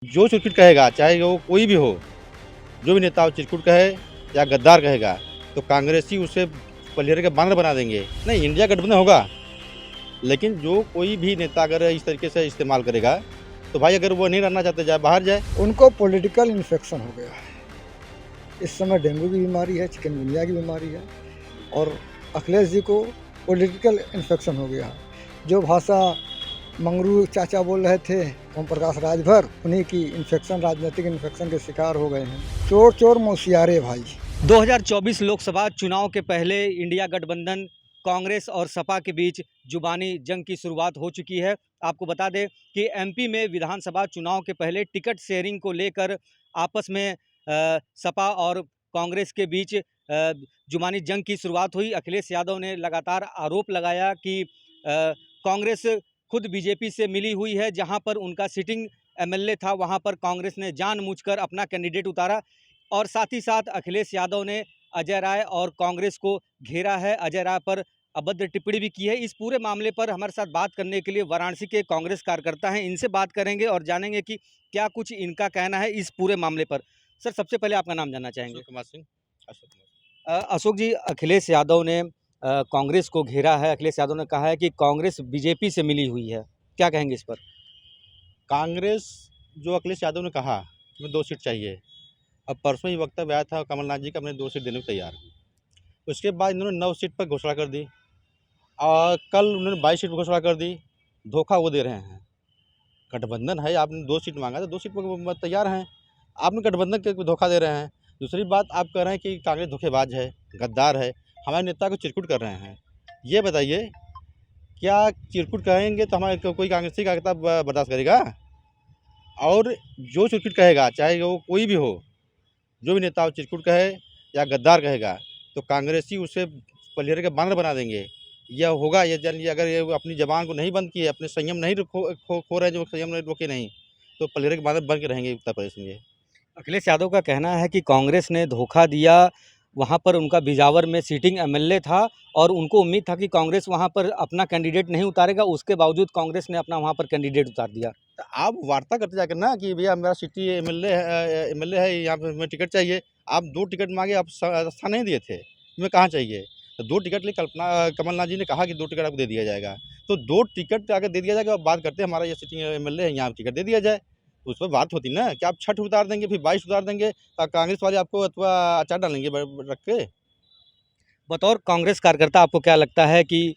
जो चिरकुट कहेगा, चाहे वो कोई भी हो, जो भी नेता हो चिरकुट कहे या गद्दार कहेगा, तो कांग्रेसी उसे पलियर के बांदर बना देंगे। नहीं, इंडिया गठबंधन होगा, लेकिन जो कोई भी नेता अगर इस तरीके से इस्तेमाल करेगा, तो भाई अगर वो नहीं रहना चाहते, जाए बाहर जाए। उनको पॉलिटिकल इन्फेक्शन हो गया है। इस समय डेंगू की बीमारी है, चिकनगुनिया की बीमारी है, और अखिलेश जी को पॉलिटिकल इन्फेक्शन हो गया है। जो भाषा मंगरू चाचा बोल रहे थे ओम प्रकाश राजभर, उन्हीं की इन्फेक्शन, राजनीतिक इन्फेक्शन के शिकार हो गए हैं। चोर चोर मौसियारे भाई। 2024 लोकसभा चुनाव के पहले इंडिया गठबंधन कांग्रेस और सपा के बीच जुबानी जंग की शुरुआत हो चुकी है। आपको बता दें कि एमपी में विधानसभा चुनाव के पहले टिकट शेयरिंग को लेकर आपस में सपा और कांग्रेस के बीच जुबानी जंग की शुरुआत हुई। अखिलेश यादव ने लगातार आरोप लगाया कि कांग्रेस खुद बीजेपी से मिली हुई है। जहां पर उनका सिटिंग एमएलए था, वहां पर कांग्रेस ने जानबूझकर अपना कैंडिडेट उतारा। और साथ ही साथ अखिलेश यादव ने अजय राय और कांग्रेस को घेरा है, अजय राय पर अभद्र टिप्पणी भी की है। इस पूरे मामले पर हमारे साथ बात करने के लिए वाराणसी के कांग्रेस कार्यकर्ता हैं, इनसे बात करेंगे और जानेंगे कि क्या कुछ इनका कहना है इस पूरे मामले पर। सर, सबसे पहले आपका नाम जानना चाहेंगे। अशोक कुमार सिंह। अशोक जी, अखिलेश यादव ने कांग्रेस को घेरा है। अखिलेश यादव ने कहा है कि कांग्रेस बीजेपी से मिली हुई है, क्या कहेंगे इस पर? कांग्रेस, जो अखिलेश यादव ने कहा कि हमें 2 सीट चाहिए, अब परसों ही वक्तव्य आया था कमलनाथ जी का, हमने 2 सीट देने को तैयार हूँ। उसके बाद इन्होंने 9 सीट पर घोषणा कर दी और कल उन्होंने 22 सीट पर घोषणा कर दी। धोखा वो दे रहे हैं। गठबंधन है, आपने 2 सीट मांगा तो 2 सीट पर तैयार हैं। आपने गठबंधन के धोखा दे रहे हैं। दूसरी बात, आप कह रहे हैं कि कांग्रेस धोखेबाज है, गद्दार है, हमारे नेता को चिरकुट कर रहे हैं। ये बताइए, क्या चिरकुट कहेंगे तो हमारे कोई कांग्रेसी कार्यकर्ता बर्दाश्त करेगा? और जो चिरकुट कहेगा, चाहे वो कोई भी हो, जो भी नेता हो चिरकुट कहे या गद्दार कहेगा, तो कांग्रेसी उसे पलियर के बांदर बना देंगे। यह होगा, ये जानिए। अगर ये अपनी ज़बान को नहीं बंद किए, अपने संयम नहीं खो रहे, जो संयम नहीं रोके नहीं, तो पलियर के बांदर बन के रहेंगे उत्तर प्रदेश में। अखिलेश यादव का कहना है कि कांग्रेस ने धोखा दिया। वहां पर उनका बिजावर में सीटिंग एमएलए था और उनको उम्मीद था कि कांग्रेस वहां पर अपना कैंडिडेट नहीं उतारेगा, उसके बावजूद कांग्रेस ने अपना वहां पर कैंडिडेट उतार दिया। तो आप वार्ता करते जाकर ना कि भैया मेरा सिटी एमएलए है, यहाँ पे हमें टिकट चाहिए। आप 2 टिकट मांगे, आप स्थान नहीं दिए थे, तुम्हें कहाँ चाहिए? तो 2 टिकट लिए कमलनाथ जी ने कहा कि 2 टिकट आपको दे दिया जाएगा। तो 2 टिकट अगर दे दिया जाएगा, अब बात करते हैं हमारा ये सिटिंग एमएलए है, यहाँ टिकट दे दिया जाए। तो उस पर बात होती ना, कि आप 6 उतार देंगे, फिर 22 उतार देंगे, कांग्रेस वाले आपको अथवा अचार डालेंगे रख के। बतौर कांग्रेस कार्यकर्ता आपको क्या लगता है कि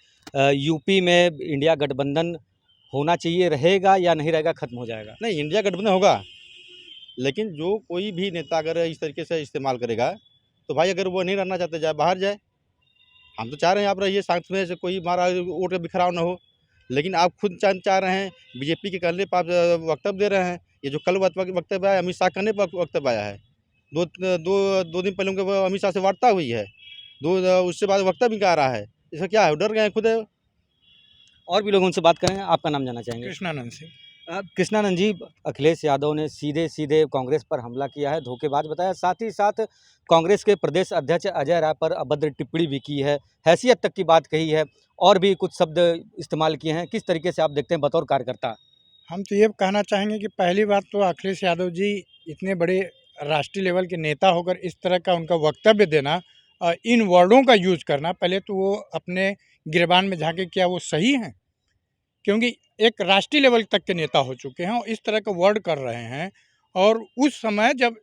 यूपी में इंडिया गठबंधन होना चाहिए, रहेगा या नहीं रहेगा, खत्म हो जाएगा? नहीं, इंडिया गठबंधन होगा, लेकिन जो कोई भी नेता अगर इस तरीके से इस्तेमाल करेगा, तो भाई अगर वो नहीं रहना चाहते, जाए बाहर जाए। हम तो चाह रहे हैं आप रहिए, साथ में से कोई हमारा वोट का बिखराव ना हो, लेकिन आप खुद चाह रहे हैं, बीजेपी के कहने पर आप वक्तव्य दे रहे हैं। ये जो कल वक्तव्य आया, अमित शाह कहने पर वक्तव्य आया है। 2 दिन पहले उनके अमित शाह से वार्ता हुई है, उससे बाद वक्तव्य इनका आ रहा है। इसका क्या है, डर गए हैं खुद। और भी लोग उनसे बात करेंगे, आपका नाम जानना चाहेंगे। कृष्णानंद सिंह। कृष्णानंद जी, अखिलेश यादव ने सीधे सीधे कांग्रेस पर हमला किया है, धोखेबाज बताया, साथ ही साथ कांग्रेस के प्रदेश अध्यक्ष अजय राय पर अभद्र टिप्पणी भी की है, हैसियत तक की बात कही है और भी कुछ शब्द इस्तेमाल किए हैं। किस तरीके से आप देखते हैं बतौर कार्यकर्ता? हम तो ये कहना चाहेंगे कि पहली बात तो अखिलेश यादव जी इतने बड़े राष्ट्रीय लेवल के नेता होकर इस तरह का उनका वक्तव्य देना, इन वर्डों का यूज करना, पहले तो वो अपने गिरबान में झांके क्या वो सही हैं? क्योंकि एक राष्ट्रीय लेवल तक के नेता हो चुके हैं और इस तरह का वर्ड कर रहे हैं, और उस समय जब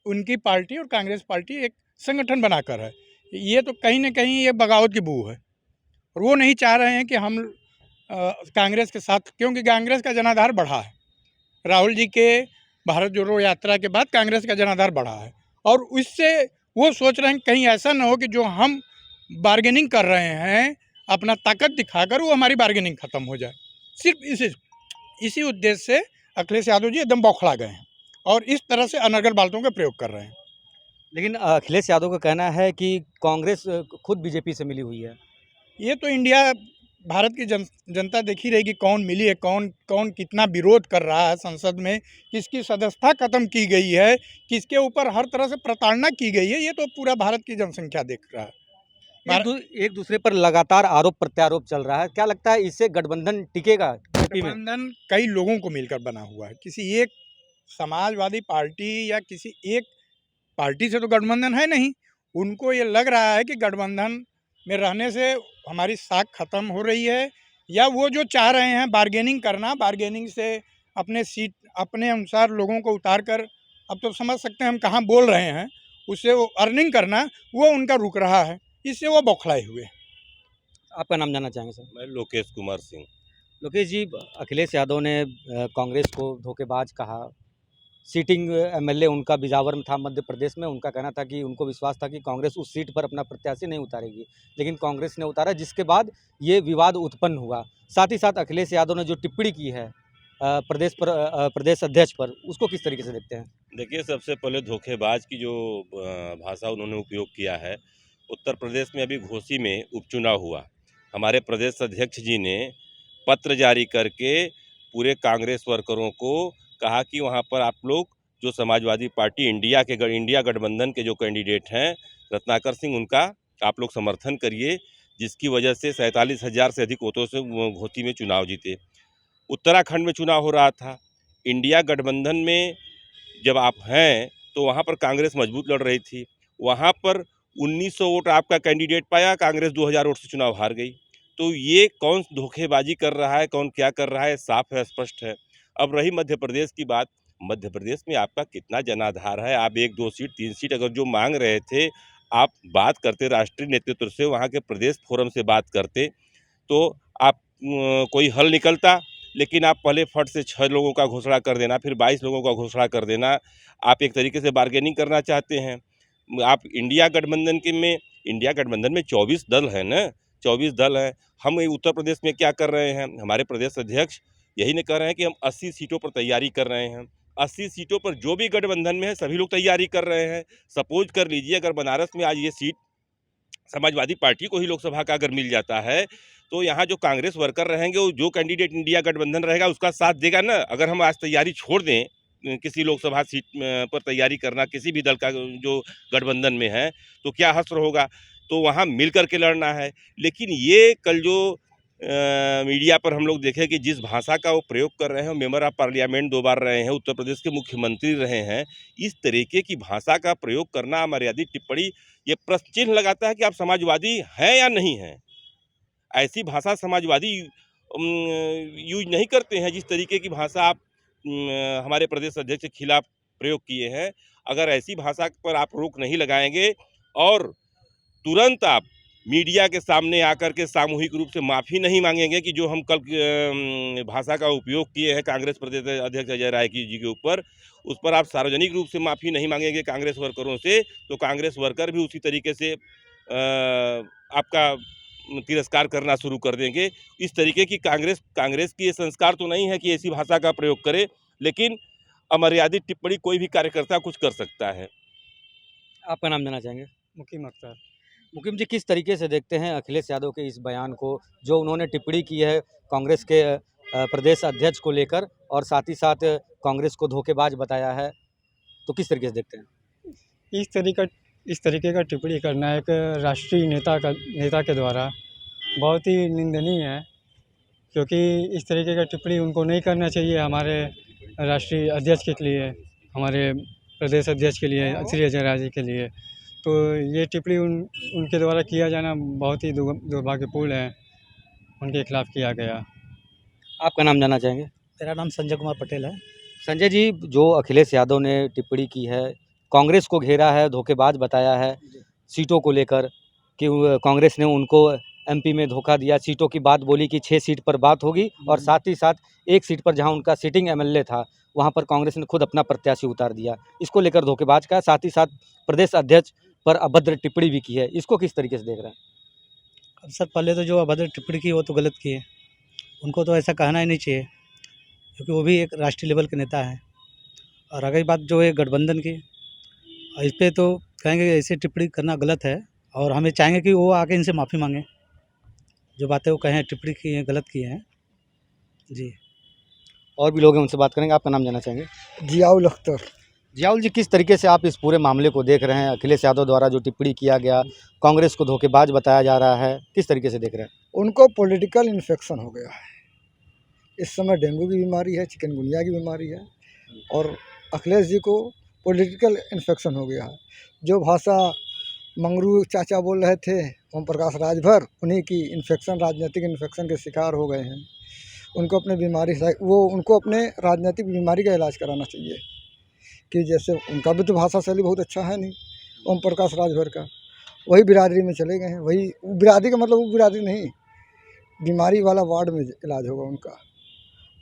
उनकी पार्टी और कांग्रेस पार्टी एक संगठन बनाकर है, ये तो कहीं ना कहीं ये बगावत की बू है। और वो नहीं चाह रहे हैं कि हम कांग्रेस के साथ, क्योंकि कांग्रेस का जनाधार बढ़ा है। राहुल जी के भारत जोड़ो यात्रा के बाद कांग्रेस का जनाधार बढ़ा है, और उससे वो सोच रहे हैं कहीं ऐसा ना हो कि जो हम बार्गेनिंग कर रहे हैं अपना ताकत दिखाकर, वो हमारी बार्गेनिंग ख़त्म हो जाए। सिर्फ इसी उद्देश्य से अखिलेश यादव जी एकदम बौखला गए हैं और इस तरह से अनर्गल बातों का प्रयोग कर रहे हैं। लेकिन अखिलेश यादव का कहना है कि कांग्रेस खुद बीजेपी से मिली हुई है। ये तो इंडिया, भारत की जनता देखी रहेगी कौन मिली है, कौन कौन कितना विरोध कर रहा है संसद में, किसकी सदस्यता खत्म की गई है, किसके ऊपर हर तरह से प्रताड़ना की गई है, ये तो पूरा भारत की जनसंख्या देख रहा है। एक दूसरे पर लगातार आरोप प्रत्यारोप चल रहा है, क्या लगता है इससे गठबंधन टिकेगा यूपी में? गठबंधन कई लोगों को मिलकर बना हुआ है, किसी एक समाजवादी पार्टी या किसी एक पार्टी से तो गठबंधन है नहीं। उनको ये लग रहा है कि गठबंधन में रहने से हमारी साख खत्म हो रही है, या वो जो चाह रहे हैं बार्गेनिंग करना, बार्गेनिंग से अपने सीट अपने अनुसार लोगों को उतार कर, अब तो समझ सकते हैं हम कहाँ बोल रहे हैं, उससे वो अर्निंग करना, वो उनका रुक रहा है, इससे वो बौखलाए हुए। आपका नाम जानना चाहेंगे सर? मैं लोकेश कुमार सिंह। लोकेश जी, अखिलेश यादव ने कांग्रेस को धोखेबाज कहा। सीटिंग एमएलए उनका बिजावर में था मध्य प्रदेश में। उनका कहना था कि उनको विश्वास था कि कांग्रेस उस सीट पर अपना प्रत्याशी नहीं उतारेगी, लेकिन कांग्रेस ने उतारा, जिसके बाद ये विवाद उत्पन्न हुआ। साथ ही साथ अखिलेश यादव ने जो टिप्पणी की है प्रदेश अध्यक्ष पर, उसको किस तरीके से देखते हैं? देखिए, सबसे पहले धोखेबाज की जो भाषा उन्होंने उपयोग किया है, उत्तर प्रदेश में अभी घोसी में उपचुनाव हुआ। हमारे प्रदेश अध्यक्ष जी ने पत्र जारी करके पूरे कांग्रेस वर्करों को कहा कि वहाँ पर आप लोग जो समाजवादी पार्टी इंडिया गठबंधन के जो कैंडिडेट हैं रत्नाकर सिंह, उनका आप लोग समर्थन करिए, जिसकी वजह से 47,000 से अधिक वोटों से घोसी में चुनाव जीते। उत्तराखंड में चुनाव हो रहा था, इंडिया गठबंधन में जब आप हैं तो वहाँ पर कांग्रेस मजबूत लड़ रही थी। वहाँ पर 1900 वोट आपका कैंडिडेट पाया, कांग्रेस 2000 वोट से चुनाव हार गई। तो ये कौन धोखेबाजी कर रहा है, कौन क्या कर रहा है, साफ है, स्पष्ट है। अब रही मध्य प्रदेश की बात, मध्य प्रदेश में आपका कितना जनाधार है? आप 1, 2 सीट, 3 सीट अगर जो मांग रहे थे, आप बात करते राष्ट्रीय नेतृत्व से, वहाँ के प्रदेश फोरम से बात करते, तो आप कोई हल निकलता। लेकिन आप पहले फट से 6 लोगों का घोषणा कर देना, फिर 22 लोगों का घोषणा कर देना, आप एक तरीके से बार्गेनिंग करना चाहते हैं। आप इंडिया गठबंधन में 24 दल हैं ना, 24 दल हैं। हम उत्तर प्रदेश में क्या कर रहे हैं? हमारे प्रदेश अध्यक्ष यही नहीं कर रहे हैं कि हम 80 सीटों पर तैयारी कर रहे हैं। 80 सीटों पर जो भी गठबंधन में है सभी लोग तैयारी कर रहे हैं। सपोज कर लीजिए, अगर बनारस में आज ये सीट समाजवादी पार्टी को ही लोकसभा का अगर मिल जाता है, तो यहाँ जो कांग्रेस वर्कर रहेंगे, वो जो कैंडिडेट इंडिया गठबंधन रहेगा उसका साथ देगा ना। अगर हम आज तैयारी छोड़ दें, किसी लोकसभा सीट पर तैयारी करना किसी भी दल का जो गठबंधन में है, तो क्या हश्र होगा? तो वहाँ मिल कर के लड़ना है। लेकिन ये कल जो मीडिया पर हम लोग देखें कि जिस भाषा का वो प्रयोग कर रहे हैं, मेंबर ऑफ पार्लियामेंट 2 बार रहे हैं, उत्तर प्रदेश के मुख्यमंत्री रहे हैं, इस तरीके की भाषा का प्रयोग करना, अमर्यादित टिप्पणी, ये प्रश्न चिन्ह लगाता है कि आप समाजवादी हैं या नहीं हैं। ऐसी भाषा समाजवादी यूज नहीं करते हैं, जिस तरीके की भाषा आप हमारे प्रदेश अध्यक्ष के खिलाफ प्रयोग किए हैं। अगर ऐसी भाषा पर आप रोक नहीं लगाएंगे और तुरंत आप मीडिया के सामने आकर के सामूहिक रूप से माफ़ी नहीं मांगेंगे कि जो हम कल भाषा का उपयोग किए हैं कांग्रेस प्रदेश अध्यक्ष अजय राय जी के ऊपर, उस पर आप सार्वजनिक रूप से माफ़ी नहीं मांगेंगे कांग्रेस वर्करों से, तो कांग्रेस वर्कर भी उसी तरीके से आपका तिरस्कार करना शुरू कर देंगे। इस तरीके की कांग्रेस की ये संस्कार तो नहीं है कि ऐसी भाषा का प्रयोग करे, लेकिन अमर्यादित टिप्पणी कोई भी कार्यकर्ता कुछ कर सकता है। आपका नाम जानना चाहेंगे? मुकीम अख्तर। मुकीम जी, किस तरीके से देखते हैं अखिलेश यादव के इस बयान को, जो उन्होंने टिप्पणी की है कांग्रेस के प्रदेश अध्यक्ष को लेकर, और साथ ही साथ कांग्रेस को धोखेबाज बताया है, तो किस तरीके से देखते हैं? इस तरीके का टिप्पणी करना एक राष्ट्रीय नेता के द्वारा बहुत ही निंदनीय है, क्योंकि इस तरीके का टिप्पणी उनको नहीं करना चाहिए। हमारे राष्ट्रीय अध्यक्ष के लिए, हमारे प्रदेश अध्यक्ष के लिए, श्री अजय राय जी के लिए, तो ये टिप्पणी उनके द्वारा किया जाना बहुत ही दुर्भाग्यपूर्ण है, उनके खिलाफ किया गया। आपका नाम जानना चाहेंगे? मेरा नाम संजय कुमार पटेल है। संजय जी, जो अखिलेश यादव ने टिप्पणी की है, कांग्रेस को घेरा है, धोखेबाज बताया है सीटों को लेकर, कि कांग्रेस ने उनको एमपी में धोखा दिया, सीटों की बात बोली कि 6 सीट पर बात होगी, और साथ ही साथ 1 सीट पर जहां उनका सिटिंग एमएलए था, वहां पर कांग्रेस ने खुद अपना प्रत्याशी उतार दिया। इसको लेकर धोखेबाज का, साथ ही साथ प्रदेश अध्यक्ष पर अभद्र टिप्पणी भी की है, इसको किस तरीके से देख रहे हैं? अब सर, पहले तो जो अभद्र टिप्पणी की वो तो गलत की है, उनको तो ऐसा कहना ही नहीं चाहिए, क्योंकि वो भी एक राष्ट्रीय लेवल के नेता है। और अगर बात जो है गठबंधन की, इस पर तो कहेंगे ऐसे टिप्पणी करना गलत है, और हमें चाहेंगे कि वो आके इनसे माफ़ी मांगे, जो बातें वो कहें टिप्पणी की हैं, गलत की हैं जी। और भी लोग हैं, उनसे बात करेंगे। आपका नाम जानना चाहेंगे? जियाउल अख्तर। जियाउल जी, किस तरीके से आप इस पूरे मामले को देख रहे हैं? अखिलेश यादव द्वारा जो टिप्पणी किया गया, कांग्रेस को धोखेबाज बताया जा रहा है, किस तरीके से देख रहे हैं? उनको पॉलिटिकल इन्फेक्शन हो गया है। इस समय डेंगू की बीमारी है, चिकनगुनिया की बीमारी है, और अखिलेश जी को पॉलिटिकल इन्फेक्शन हो गया है। जो भाषा मंगरू चाचा बोल रहे थे, ओम प्रकाश राजभर, उन्हीं की इन्फेक्शन, राजनीतिक इन्फेक्शन के शिकार हो गए हैं। उनको अपने बीमारी से उनको अपने राजनीतिक बीमारी का इलाज कराना चाहिए कि जैसे उनका भी तो भाषा शैली बहुत अच्छा है नहीं, ओम प्रकाश राजभर का, वही बिरादरी में चले गए हैं। वही बिरादरी का मतलब वो बिरादरी नहीं, बीमारी वाला वार्ड में इलाज होगा उनका।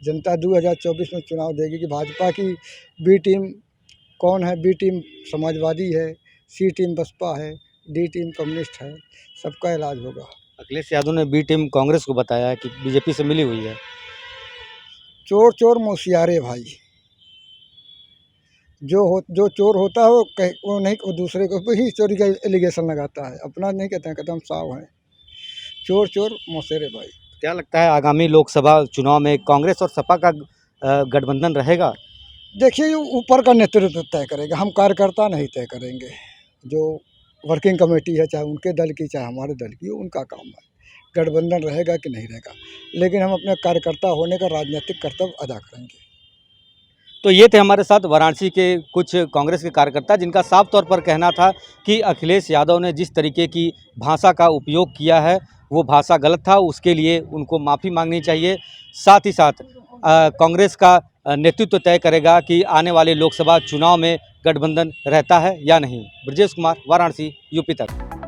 जनता 2024 में चुनाव देगी कि भाजपा की बी टीम कौन है। बी टीम समाजवादी है, सी टीम बसपा है, डी टीम कम्युनिस्ट है, सबका इलाज होगा। अखिलेश यादव ने बी टीम कांग्रेस को बताया है कि बीजेपी से मिली हुई है। चोर चोर मौसियारे भाई, जो चोर होता है वो नहीं, वो दूसरे को ही चोरी का एलिगेशन लगाता है, अपना नहीं कहते हैं, कहते हम साव हैं। चोर चोर मौसेरे भाई। क्या लगता है आगामी लोकसभा चुनाव में कांग्रेस और सपा का गठबंधन रहेगा? देखिए ये ऊपर का नेतृत्व तय करेगा, हम कार्यकर्ता नहीं तय करेंगे। जो वर्किंग कमेटी है, चाहे उनके दल की चाहे हमारे दल की, उनका काम है गठबंधन रहेगा कि नहीं रहेगा, लेकिन हम अपने कार्यकर्ता होने का राजनीतिक कर्तव्य अदा करेंगे। तो ये थे हमारे साथ वाराणसी के कुछ कांग्रेस के कार्यकर्ता, जिनका साफ तौर पर कहना था कि अखिलेश यादव ने जिस तरीके की भाषा का उपयोग किया है वो भाषा गलत था, उसके लिए उनको माफ़ी मांगनी चाहिए। साथ ही साथ कांग्रेस का नेतृत्व तय करेगा कि आने वाले लोकसभा चुनाव में गठबंधन रहता है या नहीं। ब्रजेश कुमार, वाराणसी, यूपी तक।